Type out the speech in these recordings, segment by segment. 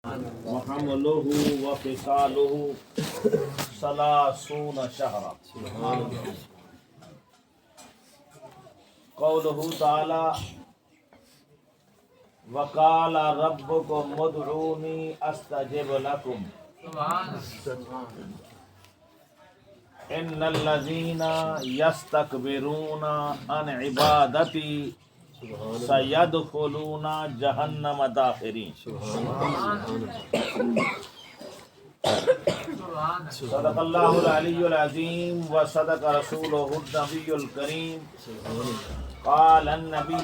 وحملہ وفصالہ ثلاثون شہرا قولہ تعالی وقال ربکم ادعونی استجب لکم ان الذین یستکبرون عن عبادتی سیدخلون جہنم داخرین صدق اللہ العلی العظیم وصدق رسولہ النبی الکریم قال النبی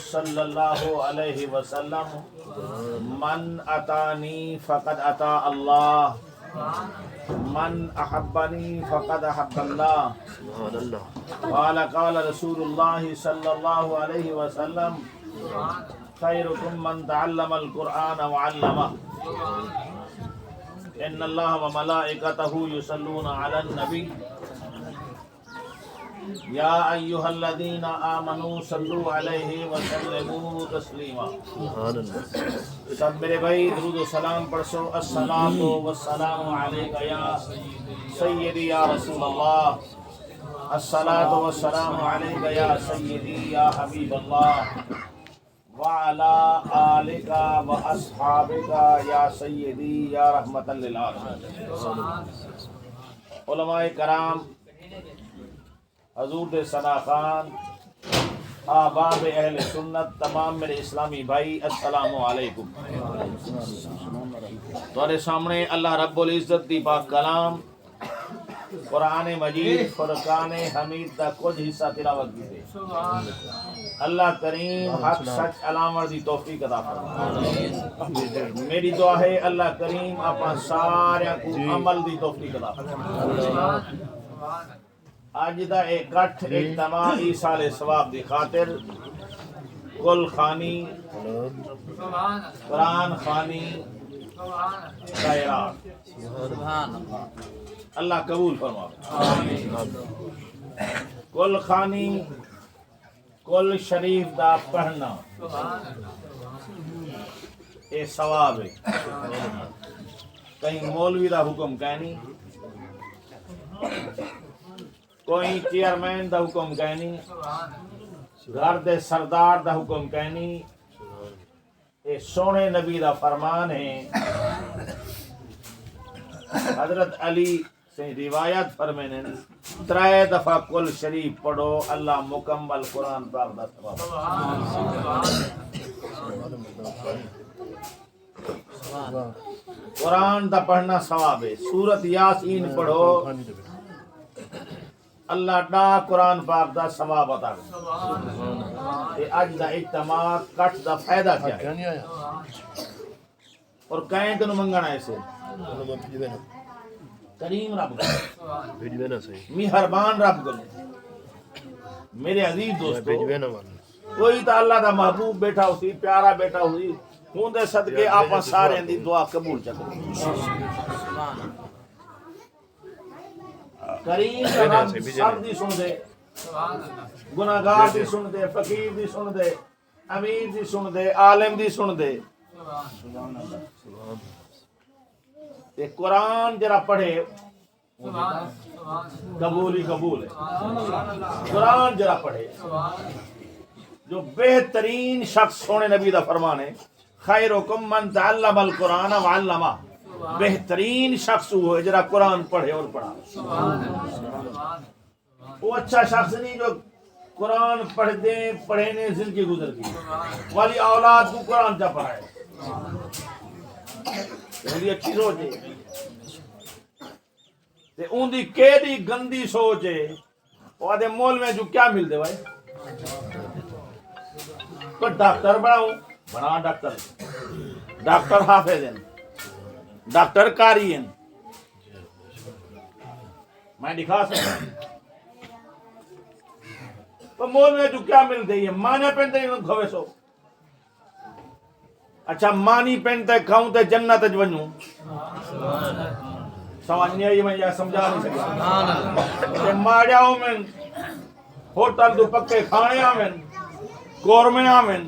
صلی اللہ علیہ وسلم من اتانی فقد اتا اللہ من احبنی فقد احب اللہ قال رسول اللہ صلی اللہ علیہ وسلم خیرکم من تعلم القرآن وعلمہ ان اللہ وملائکتہ یصلون علی النبی یا ایھا الذین آمنوا صلوا علیہ وسلموا تسلیما سب میرے بھائی درود و سلام پڑھو الصلاۃ والسلام علیک یا سیدی یا رسول اللہ الصلاۃ والسلام علیک یا سیدی یا حبیب اللہ وعلی آلک واصحابک یا سیدی یا رحمۃ للعالمین علماء کرام حضور دے ثنا خان احباب اہل سنت تمام میرے اسلامی بھائی السلام علیکم تمہارے سامنے اللہ رب العزت دی پاک کلام قرآن مجید فرقان حمید دا کچھ حصہ تلاوت کیتے اللہ کریم حق سچ علامر دی توفیق عطا فرمائے میری دعا ہے اللہ کریم اپنا سارے کو عمل دی توفیق عطا فرمائے آج دا اکٹھ اجتماعی سال ثواب دی خاطر کل خانی قرآن خانی خیرات اللہ قبول فرمائے کل خانی کل شریف دا پڑھنا اے ثواب ہے کہیں مولوی دا حکم کہنی کوئی چیئرمین دا حکم کہنی گھر دے سردار دا حکم کہنی اے سونے نبی دا فرمان ہے حضرت علی سے روایت فرمانے 3 دفعہ کل شریف پڑھو اللہ مکمل قرآن پاک دا ثواب قرآن دا پڑھنا ثواب ہے سورت یاسین پڑھو اللہ ڈا قرآن پاک دا ثواب عطا کرے اج دا اجتماع کٹ دا فائدہ کیا ہے اور کہیں تنو منگنا ایسے کریم رب مہربان رب کرے میرے عزیز دوستو کوئی تا اللہ دا محبوب بیٹھا ہوئی پیارا بیٹھا ہوئی ہوں دے صدقے آپ سارے دی دعا قبول چکے کریم رب سب دی سن دے گناہگار دی سن دے فقیر دی سن دے امیر دی سن دے عالم دی سن دے تے قرآن جرا پڑھے قبول ہی قبول ہے قرآن جرا پڑھے جو بہترین شخص سونے نبی دا فرمان ہے خیرکم من تعلم القرآن وعلمہ بہترین شخص وہ ہے جرا قرآن پڑھے اور پڑھا وہ اچھا شخص نہیں جو قرآن پڑھنے زندگی گزر گئی والی اولاد کو قرآن جا پڑھائے یہ اچھی سوچ ہے تے ان دی کیڑی گندی سوچ ہے وہ آدھے مول میں جو کیا مل دے بھائی کوئی ڈاکٹر بنا ڈاکٹر حافظ ہیں ڈاکٹر کاری ہیں میں دکھا سکتا تو مول میں جو کیا مل دے یہ مانے پہنتے ہیں کھوے سو اچھا مانی پہنتے کھاؤں تے جنت ونجوں سمجھنی ہے یہ میں یہ سمجھا نہیں سکتا ماڑیاؤں میں ہوٹل دو پکے کھانے آمین گورمنٹ آمین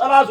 30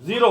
0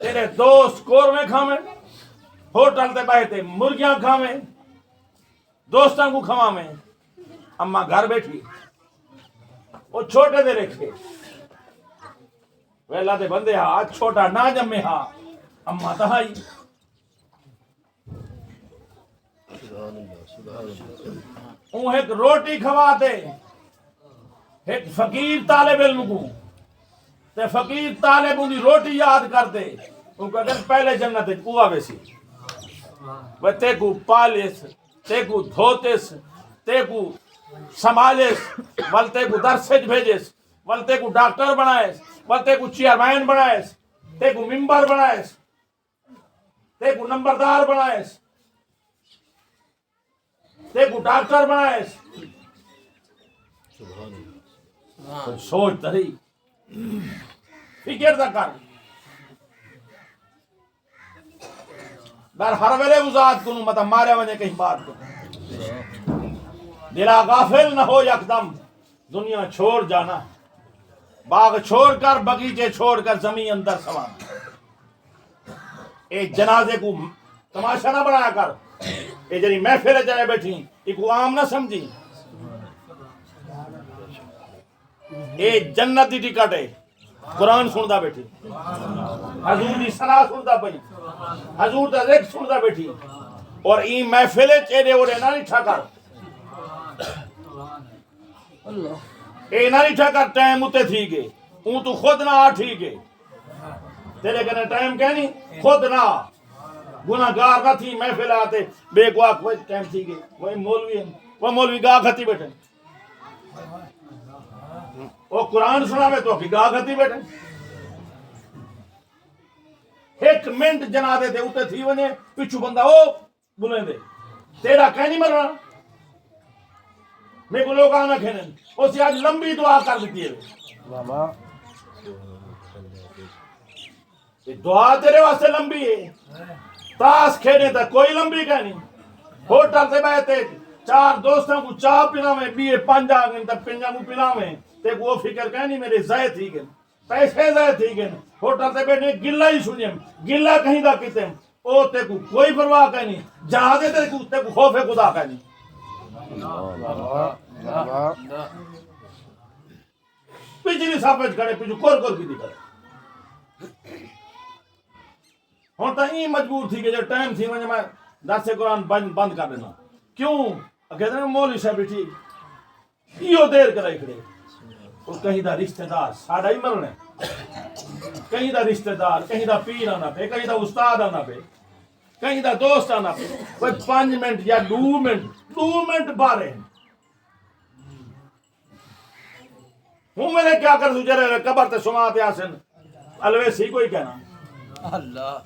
تیرے دوست قورمے کھاویں، ہوٹل تے بیٹھے مرغیاں کھاویں، دوستاں کو کھواویں، اما گھر بیٹھی وہ چھوٹے دے رکھے ویلا دے بندے ہاں چھوٹا نہ جمے ہاں اما تہائی اون ایک روٹی کھواتے ایک فقیر طالب علم کو تے فقیر طالب ان دی روٹی یاد کرتے ان کو اگر پہلے جنت پوا ویسی وہ تے کو پالس تے کو دھوتس تے کو سنبھالس ولتے کو درسج بھیجس ولتے کو ڈاکٹر بنائس ولتے کو چیئرمین بنائس تے کو ممبر بنائس تے کو نمبردار بنائس تے کو ڈاکٹر بنائس سوچ تری فکر دا کر در ہر ویلے وزاد کنو مطلب مارے ونے کہیں بات کنو دلا غافل نہ ہو یکدم دنیا چھوڑ جانا باغ چھوڑ کر بغیچے چھوڑ کر زمین اندر سوان اے جنازے کو تماشا نہ بنایا کر اے جنی محفل جائے بیٹھی ایک عام نہ سمجھی اے جنت دی ٹکٹ ہے قرآن سندا بیٹھی حضور دی صلاح سندا پئی حضور دا ذکر سندا بیٹھی اور ای محفل چیڑے اوڑے نہ اٹھا کر اے نہ اٹھا کر ٹائم اتے تھی گئے اون تو خود نہ آ ٹھیک ہے تیرے کنے ٹائم کہنی خود نہ گناہگار نہ تھی محفل آتے بے گواہ کوئی ٹائم تھی گئے وہی مولوی ہیں وہ مولوی گاہ کھتی بیٹھے وہ قرآن سنا میں تو کی گاہ کھتی بیٹھے ایک منٹ جنا دے اتے تھی ونے پچھو بندہ او بلیں دے تیرا کہیں نہیں مرنا میں کو لوگ آنا کھینے اسی آج لمبی دعا کر دیتی ہے دعا تیرے واسطے لمبی ہے تاس کھینے تک کوئی لمبی کہنی ہوٹل سے بیٹھے چار دوستوں کو چاہ پینا میں بیے پنجا گئے تک پنجا کو پینا میں تے وہ فکر کہنی میرے زائد تھی گئے پیسے زائد تھی گئے ہوٹل سے بیٹھے گلہ ہی سنیم گلہ کہیں دا کتے او تے کو کوئی پرواہ کہنی جہاں دے تے کو خوف خدا کہنی پچھلی ساپج کھڑے پچھو کور کی دکھڑے ہوں تو یہ مجبور تھی کہ جو ٹائم تھی میں درس قرآن بند کر دینا کیوں کہتے ہیں مولوی صاحب ٹھیک یہ دیر کرائی کھڑے اور کہیں دا رشتہ دار ساڑھا ہی مرنے کہیں دا رشتہ دار کہیں دا پیر آنا پہ کہیں دا استاد آنا پہ کہیں دا دوست آنا پہ کوئی 5 منٹ یا 2 منٹ بارے ہوں میں نے کیا کر سو جرے قبر تے سماعت یاسین الویسی کوئی کہنا اللہ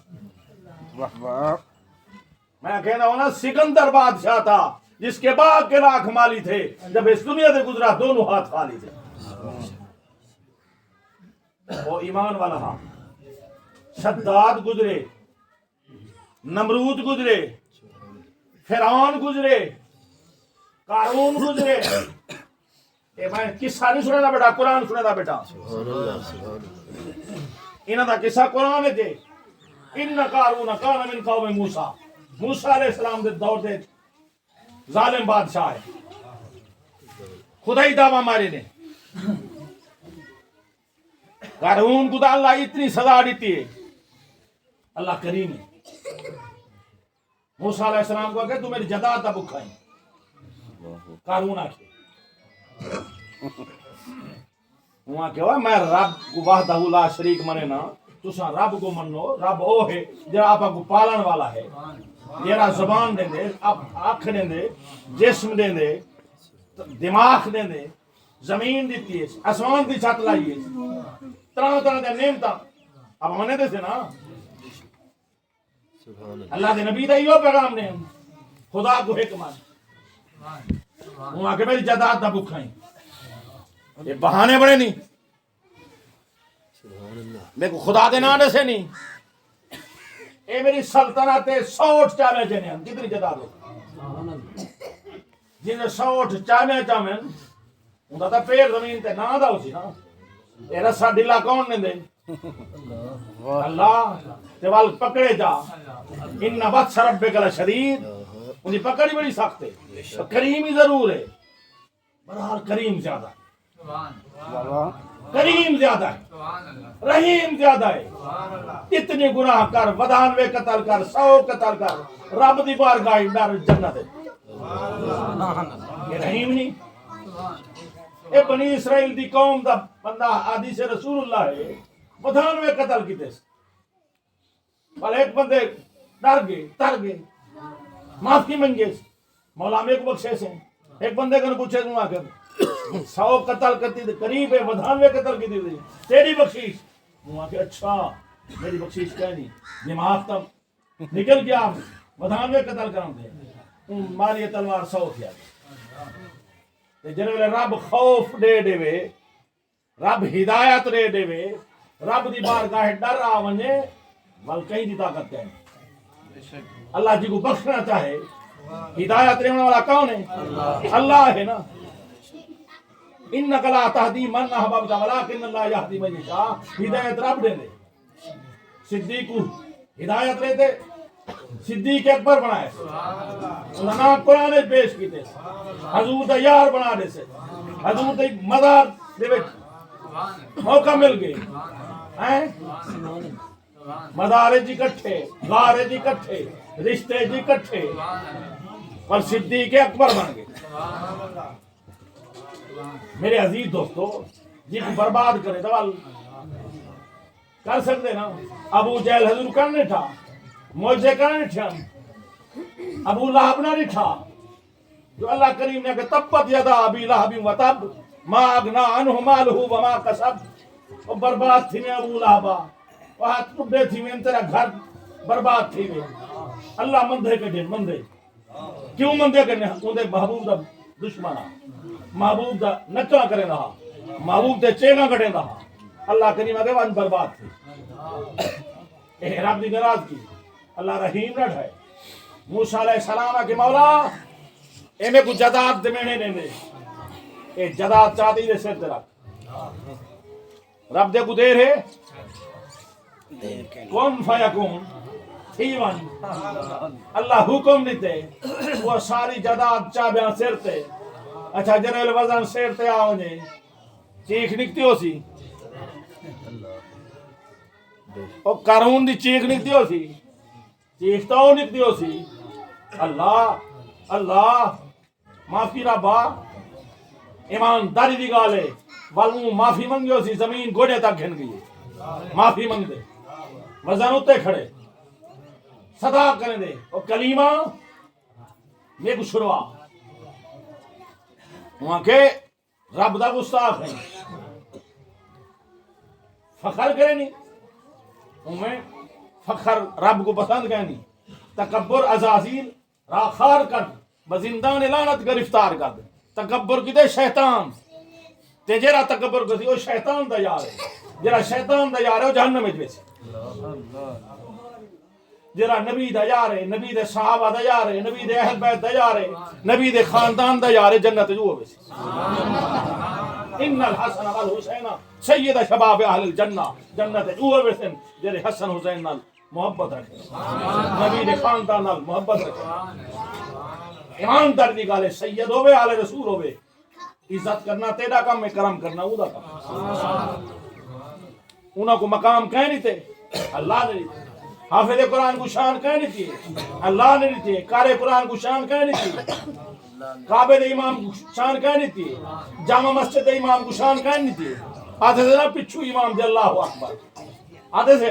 میں کہنا ہوں نا سکندر بادشاہ تھا جس کے باغ کے لاکھ مالی تھے جب اس دنیا سے گزرا دونوں ہاتھ خالی تھے وہ ایمان والا ہاں شداد گزرے نمرود گزرے فرعون گزرے قارون گزرے میں قصہ نہیں سنے دا بیٹا قرآن سنے دا بیٹا انہاں دا قصہ قرآن ہے جے ان قارون کان من قوم موسیٰ موسیٰ علیہ السلام دے دور دے ظالم بادشاہ ہے خدای دعویٰ مارے نے قارون کو دا اللہ اتنی سزا دیتی ہے اللہ کریم ہے موسیٰ علیہ السلام کو کہ تو میری جداد دا بکھا ہے قارون آکھے وہاں کہا میں رب کو وحدہ لا شریک منے نا تساں رب کو منو رب او ہے جو آپ کو پالن والا ہے جیڑا زبان دے دے آنکھ دے دے جسم دے دے دماغ دے دے زمین دیتی ہے آسمان کی چھت لائی ہے طرح طرح دے نعمتاں اب منے دے سے نا اللہ دے نبی دا یہ پیغام نے خدا کو حکمت وہاں کہ میری جداد دا بکھا ہے یہ بہانے بڑے نہیں میں کو خدا دے نانے سے نہیں اے میری سلطنت 100 چاہنے چاہنے ہیں کتنی جداد ہو جنہیں 100 چاہنے چاہنے انہوں تا پیر زمین تے نہ دا ہو سی نا اے رسا ڈلا کون نے دے اللہ تے وال پکڑے جا ان بطش ربک لشدید ان کی پکڑ ہی بڑی سخت ہے کریم ہی ضرور ہے بہرحال کریم زیادہ کریم زیادہ ہے رحیم زیادہ ہے اتنے گناہ کر 92 قتل کر 100 قتل کر رب دی بارگاہ ڈر جنت ہے یہ رحیم نہیں اے بنی اسرائیل دی قوم دا بندہ حدیث رسول اللہ ہے 92 قتل کیتے پر ایک بندے ڈر گئے تر گئے معافی منگے مولا میں کو بخشے سے ایک بندے کو پوچھے تم آ کر 100 قتل کرتی تھی قریب ہے 92 قتل کی تھی تیری بخشش وہ کہ اچھا میری بخشش کہہ نہیں یہ معاف تب نکل گیا 92 قتل کرم دے ماری تلوار 100 کیا جنہوں نے رب خوف دے دے وے رب ہدایت دے دے وے رب دی بارگاہ ڈر آ ونجے ول کہیں دی طاقت کہیں اللہ جی کو بخشنا چاہے ہدایت دینے والا کون ہے اللہ ہے نا انک لا تہدی من احببت ولکن اللہ یہدی من یشاء ہدایت رب دے دے صدیق کو ہدایت دے دے صدیق اکبر بنائے انہاں قرآن پیش کیتے حضور دا یار بنا دے سے حضور دا مدار دے وچ موقع مل گئے ہیں مدارے جی کٹھے غارے جی کٹھے رشتے جی کٹھے پر صدیق اکبر بن گئے میرے عزیز دوستو جی کو برباد کرے دوال کر سکتے نا ابو جہل حضور کرنے تھا موجے کرنے تھا ابو لہب نہ تھا جو اللہ کریم نے کہ تبت یدا ابی لہب و تب ما اغنا عنہ مالہ وما کسب وہ برباد تھی میں ابو لہبا وہ ہاتھ ٹوٹے تھی میں تیرا گھر برباد تھی میں اللہ مندے کے دن مندے کیوں مندے کرنے اندے محبوب دا دشمنا محبوب دا نکلا کرے رہا محبوب دے چینا کٹے رہا اللہ کریم اگے وان برباد تھی اے رب دی ناراض کی اللہ رحیم نہ ہے موسیٰ علیہ السلام کے مولا اے میں کو جداد دمینے نے دے اے جداد چاہتی دے سر تیرا رب دے کو دیر ہے کون فیکون ایوان اللہ حکم دیتے وہ ساری جداد چاہ بیان سر تے اچھا جنرل وزن سر تے آؤنے چیخ نکتی ہو سی اور قارون دی چیخ نکتی ہو سی چیختا ہو نکتی ہو سی اللہ اللہ معافی ربا ایمانداری دی گالے والوں معافی منگی ہو سی زمین گوڑے تک گھن گئی معافی منگ دے وزن اتے کھڑے صدا کریں دے اور کلیمہ میں کو شروع وہاں کے رب دا گستاخ ہیں فخر کریں نہیں انہیں فخر رب کو پسند کریں تکبر عزازیل راخار کر بزندان لعنت گرفتار کر تکبر کی دے شیطان تے جیرا تکبر کو دی وہ شیطان دا یار ہے جیرا شیطان دا یار ہے وہ جہنم میں جویسے جرا نبی دا یار ہے نبی دے صحابہ دا یار ہے نبی دے اہل بیت دا یار ہے نبی دے خاندان دا یار ہے جنت جو ہوئے ان الحسن والحسین سید شباب اہل الجنہ جنت جو ہوئے جرے حسن حسین نال محبت رکھے نبی دے خاندان نال محبت رکھے ایماندار دی گالے سید ہوئے اہل رسول ہوئے عزت کرنا تیرا کام ہے کرم کرنا او دا کام انہاں کو مقام کہیں نہیں تھے اللہ نے حافظ قرآن کو شان کہنی تھی اللہ نے نہیں تھی قاری قرآن کو شان کہنی تھی کعبے دے امام کو شان کہنی تھی جامع مسجد دے امام کو شان کہنی تھی آدھے سے نا پچھو امام دے اللہ اکبر آدھے سے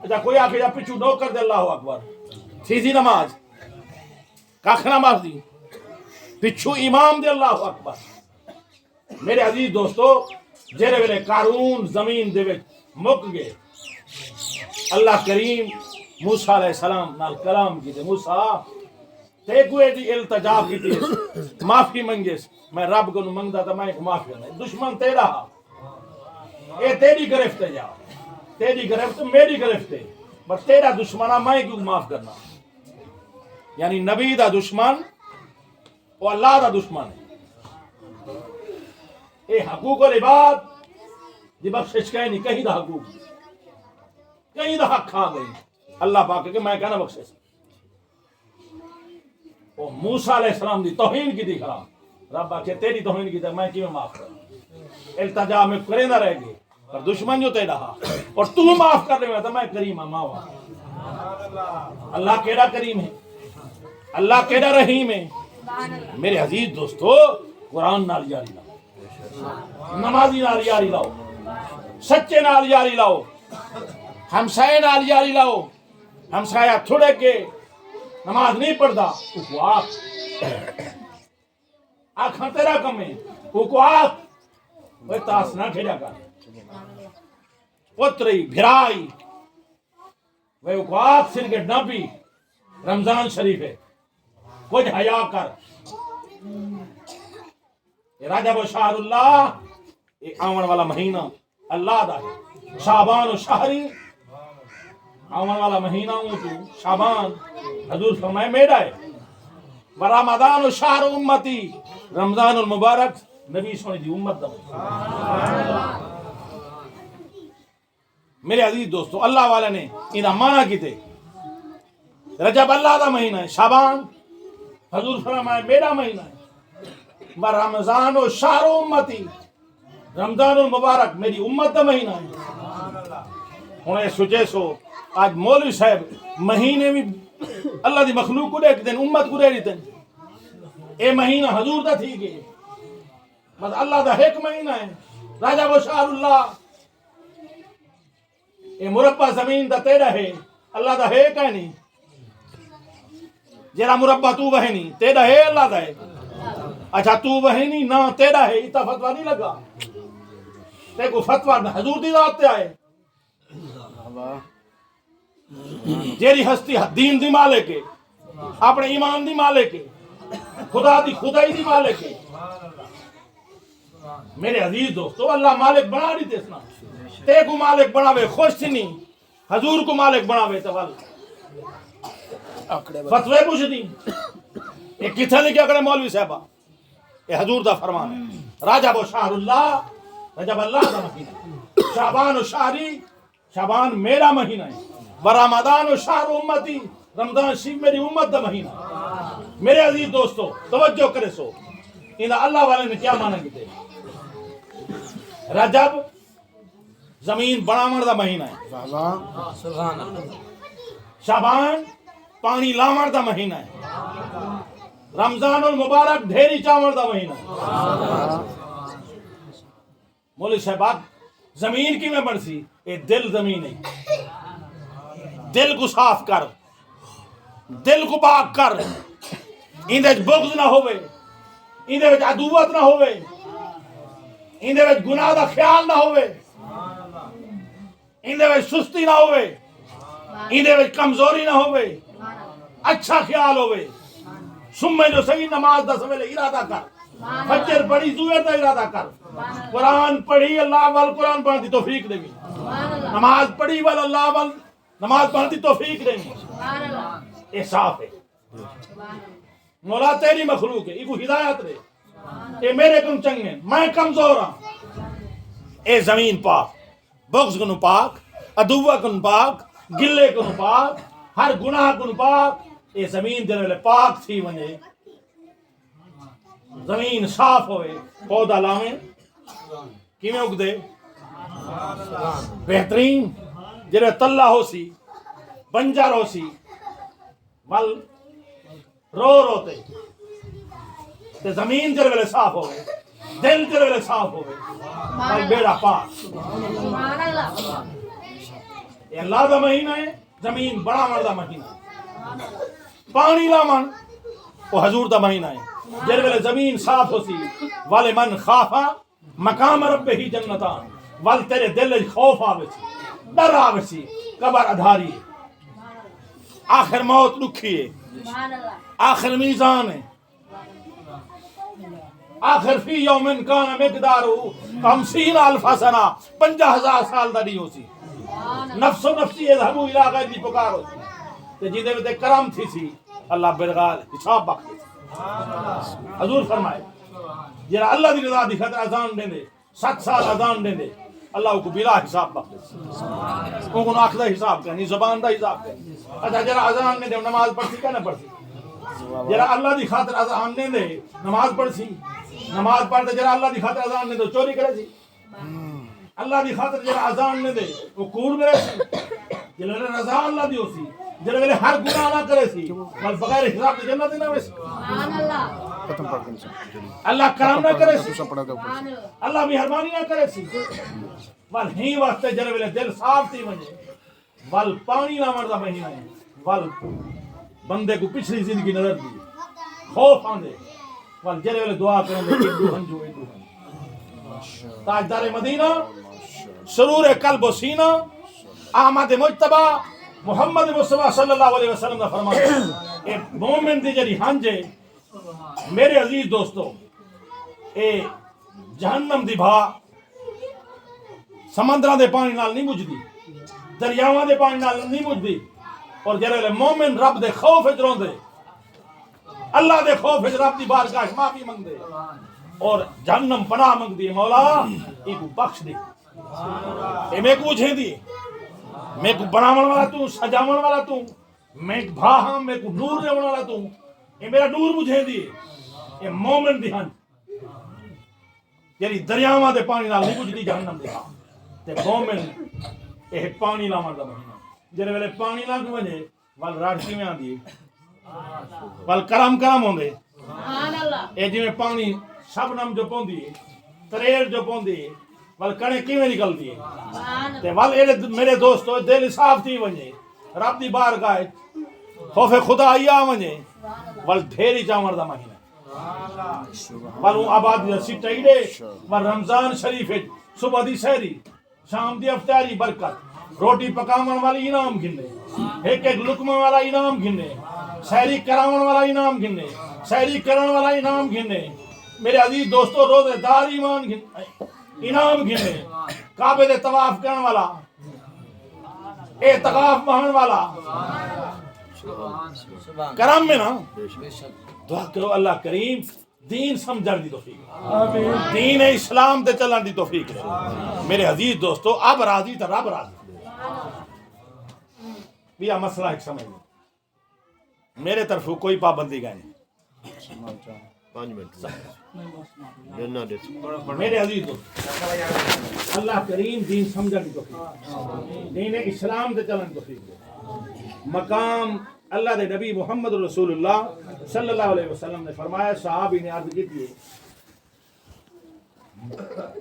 اچھا کوئی آکے جا پچھو ڈوکر دے اللہ اکبر تھی نماز کاکھ نماز دی پچھو امام دے اللہ اکبر میرے عزیز دوستو جیرے ویلے قارون زمین دے وچ مک گئے اللہ کریم موسیٰ علیہ السلام نال کلام کی دے موسیٰ تے کوئے دی التجا کی دی معافی منگیس میں رب کو منگتا تھا میں ایک معافی کرنا دشمن تیرا اے تیری گرفت ہے جا تیری گرفت میری گرفت ہے بس تیرا دشمنہ میں کیوں معاف کرنا یعنی نبی دا دشمن اور اللہ دا دشمن ہے اے حقوق العباد دی بخشش کہیں نہیں کہیں دا حقوق کئی دفعہ کھا گئی اللہ پاک کہ میں کہنا بخشے وہ موسیٰ علیہ السلام دی توہین کی دی خراب رب آکے تیری توہین کی دی میں کی میں معاف کروں التجا میں کرے نہ رہ گئے پر دشمن جو تیرا اور تو معاف کر رہے میں تو میں کریم ہوں ماوا اللہ کیڑا کریم ہے اللہ کیڑا رحیم ہے میرے عزیز دوستو قرآن نال یاری لاؤ نمازی نال یاری لاؤ سچے نال یاری لاؤ ہمسائے نال یاری لاؤ ہمسایہ تھوڑے کے نماز نہیں پڑھتا وہ آنکھاں تیرا کم ہے وہ آنکھ وہ تاس نہ کھیڑا کر پتری بھرائی وہ آنکھ سن کے نبی رمضان شریف ہے کچھ حیا کر رجب و شہر اللہ ایک آمن والا مہینہ اللہ دا ہے شعبان و شہری آمن والا مہینہ ہوں تو شعبان حضور فرمائے میرا ہے ورمضان و شہر امتی رمضان المبارک نبی سونے دی امت دا میرے عزیز دوستو اللہ والے نے انہا مانا کی تھے رجب اللہ دا مہینہ ہے شعبان حضور فرمائے میرا مہینہ ہے رمضان و شہر امتی رمضان المبارک میری امت دا مہینہ ہے انہیں سوچے سو آج مولوی صاحب مہینے میں اللہ دی مخلوق کو دیکھ دیں امت کو دیکھ دیں اے مہینہ حضور دا تھی گئے بس اللہ دا ایک مہینہ ہے رجب و شہر اللہ اے مربع زمین دا تیرا ہے اللہ دا ہے کہ نہیں جیرا مربع تو وہ نہیں تیرا ہے اللہ دا ہے اچھا تو وہ نہیں نہ تیرا ہے اتنا فتوہ نہیں لگا تے کو فتوہ حضور دی ذات تے آئے جیری ہستی دین دی مالک ہے اپنے ایمان دی مالک ہے خدا دی خدائی دی مالک ہے میرے عزیز دوستو اللہ مالک بنا رہی تھے اسنا تے کو مالک بناوے خوش تھی نہیں حضور کو مالک بناوے تو فتوے پوچھ دی یہ کتھا لکھے اکڑے مولوی صاحبہ یہ حضور دا فرمان ہے رجب و شہر اللہ رجب اللہ دا مہینہ شعبان و شہری شعبان میرا مہینہ ہے ورمضان و شہر امتی رمضان شریف میری امت دا مہینہ ہے میرے عزیز دوستو توجہ کرے سو انہا اللہ والے نے کیا مانا گئے رجب زمین بنامر دا مہینہ ہے شعبان پانی لامر دا مہینہ ہے رمضان المبارک ڈھیری چاور دا مہینہ مولوی صاحب زمین کی میں بڑھسی اے دل زمین ہے دل کو صاف کر دل کو پاک کر اندے بغض نہ ہوئے اندے عدوت نہ ہوئے اندے گناہ دا خیال نہ ہوئے اندے سستی نہ ہوئے اندے کمزوری نہ ہوئے اچھا خیال ہوئے سمے جو صحیح نماز دا سویلے ارادہ کر فجر پڑھی زویر دا ارادہ کر قرآن پڑھی اللہ وال قرآن پڑھتی توفیق دے گی نماز پڑھی وال اللہ وال نماز پڑھتی توفیق دے گی اے صاف ہے مولا تیری مخلوق ہے ایگو ہدایت رہے اے میرے کن چنگے میں کمزور ہاں اے زمین پاک بغض کن پاک عدوہ کن پاک گلے کن پاک ہر گناہ کن پاک اے زمین جن ویلے پاک تھی ونجے زمین صاف ہوئے پودا لامیں کیویں اگ دے بہترین جنہیں تلہ ہو سی بنجر ہو سی ول روتے تے زمین جن ویلے صاف ہوئے دل جن ویلے صاف ہوئے ول بیڑا پاک یہ اللہ دا مہینہ ہے زمین بڑا مردہ مہینہ ہے پانی لامن وہ حضور دا مہینہ ہے جن ویلے زمین صاف ہو سی والے من خافا مقام رب ہی جنتان وال تیرے دل خوف آوے سی ڈر آوے سی قبر ادھاری ہے آخر موت لکھی ہے آخر میزان ہے آخر فی یومن کان مقدارو 50,000 سنہ 50,000 سال دا نہیں ہو سی نفس و نفسی اذهبوا الى غیری پکار ہو سی تے جیدے میں کرم تھی سی اللہ برغال حساب بخشے حضور فرمائے جرا اللہ دی رضا دی خاطر اذان دیں دے 7 سال اذان دیں دے اللہ کو بلا حساب بخشے ان کو آنکھ دا حساب کرنی زبان دا حساب کرنی اچھا جرا اذان نے دے نماز پڑھسی کیا نہ پڑھسی جرا اللہ دی خاطر اذان نے دے نماز پڑھسی نماز پڑھتے جرا اللہ دی خاطر اذان نے دے چوری کرے سی اللہ دی خاطر جرا اذان نے دے وہ کوڑ کرے سی جلے رضا اللہ دی ہوسی جلے ویلے ہر گناہ نہ کرے سی بل بغیر حساب دے جنت نہ ویسی سبحان اللہ ختم کر دیں اللہ کرم نہ کرے سی اللہ مہربانی نہ کرے سی ول ہی واسطے جلے ویلے دل صاف تھی ونجے ول پانی نہ مردا مہینہ ہے ول بندے کو پچھلی زندگی نظر دی خوف آندے ول جلے ویلے دعا کریں دے ایڈو ہنجو تاجدار مدینہ سرور قلب و سینہ احمد مجتبی محمد مصطفیٰ صلی اللہ علیہ وسلم کا فرمایا اے مومن دی جڑی ہنجے میرے عزیز دوستو اے جہنم دی بھا سمندراں دے پانی نال نہیں بجھدی دریاواں دے پانی نال نہیں بجھدی اور جڑے مومن رب دے خوف وچ روندے اللہ دے خوف وچ رب دی بارگاہ وچ معافی منگدے اور جہنم پناہ منگدی مولا ای کو بخش دے اے میں کو بجھے دی میں کو بناون والا تو سجاون والا تو میں بھا ہاں میں کو نور دیون والا تو اے میرا نور بجھے دی اے مومن دی ہن یعنی دریاواں دے پانی نال نہیں بجھدی جہنم دے ہاں تے مومن اے پانی لاون دا مہینہ جڑے ویلے پانی لگ ونے ول راڑ کیویں آندی ول کرم ہوندے سبحان اللہ اے جویں پانی شبنم جو پوندی تریڑ جو پوندی ول کنے کیویں نکلدی ہے سبحان تے ول اے میرے دوستو دل صاف تھی ونجے رب دی بارگاہ خوف خدا آیا ونجے ول ڈھیری چاور دا مہینہ ول آبادی دا سٹیڈے ول رمضان شریف صبح دی سحری شام دی افطاری برکت روٹی پکاون والی انعام گھنے ایک ایک لقمہ والا انعام گھنے سحری کراون والا انعام گھنے سحری کرن والا انعام گھنے میرے عزیز دوستو روزے دار ایمان گھنے انعام گھنے کعبے دے طواف کرن والا اعتکاف بہن والا کرم میں نا دعا کرو اللہ کریم دین سمجھن دی توفیق دین اسلام تے چلن دی توفیق دے میرے عزیز دوستو اب راضی تے رب راضی بیا مسئلہ ایک سمجھ لیں میرے طرف کوئی پابندی گئے نہیں 5 منٹ میرے عزیز دوست اللہ کریم دین سمجھن دی توفیق دین اسلام تے چلن دی توفیق دے مقام اللہ دے نبی محمد رسول اللہ صلی اللہ علیہ وسلم نے فرمایا صحابی نے عرض کی تھی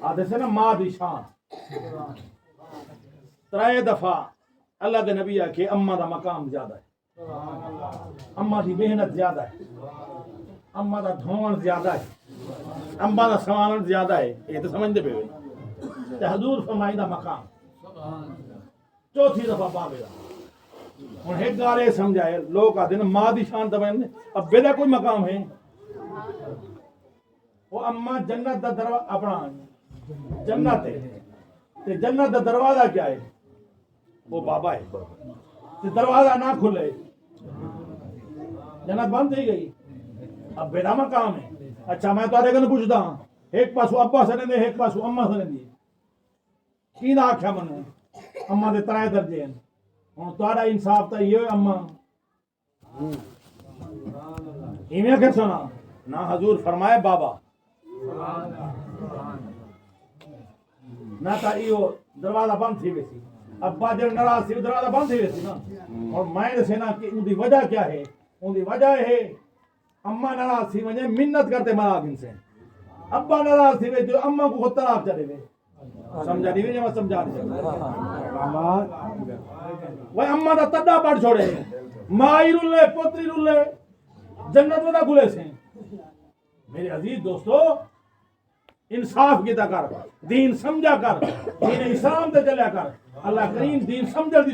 آدھے سے نا ماں دی شان 3 دفعہ اللہ دے نبی آکے اماں دا مقام زیادہ ہے اماں دی محنت زیادہ ہے اماں دا دھون زیادہ ہے اماں دا سوالن زیادہ ہے یہ تو سمجھ دے پہ ہوئے تے حضور فرمائی دا مقام 4تھی دفعہ بابے دا ہن ایک گارے سمجھائے لوگ آتے ہیں ماں دی شان دبائیں اب بے دا کوئی مقام ہے وہ اماں جنت دا دروازہ اپنا جنت ہے تے جنت دا دروازہ کیا ہے وہ بابا ہے تے دروازہ نہ کھلے جنت بند تھی گئی اب بے دا مقام ہے اچھا میں تو آدھے گا پوچھتا ہوں ایک پاسو ابا سنے دے ایک پاسو اماں سنے دی کی نہ آکھیا منو اماں دے 3 درجے ہیں ہوں تھوڑا انصاف تو یہ اماں ایویں کہ سنا نہ حضور فرمائے بابا نہ تا ایو دروازہ بند تھی ویسی ابا جب ناراض تھی دروازہ بند تھی ویسی نا اور میں دسے نا کہ ان دی وجہ کیا ہے ان دی وجہ ہے اماں ناراض تھی وجہ منت کرتے مراغ ان سے ابا ناراض تھی وجہ اماں کو خود طرف چلے گئے سمجھا نہیں وجہ میں سمجھا نہیں وہ اماں دا تڈا پڑ چھوڑے مائی رولے پوتری رولے جنت ودا کھلے سے میرے عزیز دوستو انصاف کیتا کر دین سمجھا کر دین اسلام تے چلیا کر اللہ کریم دین سمجھ دی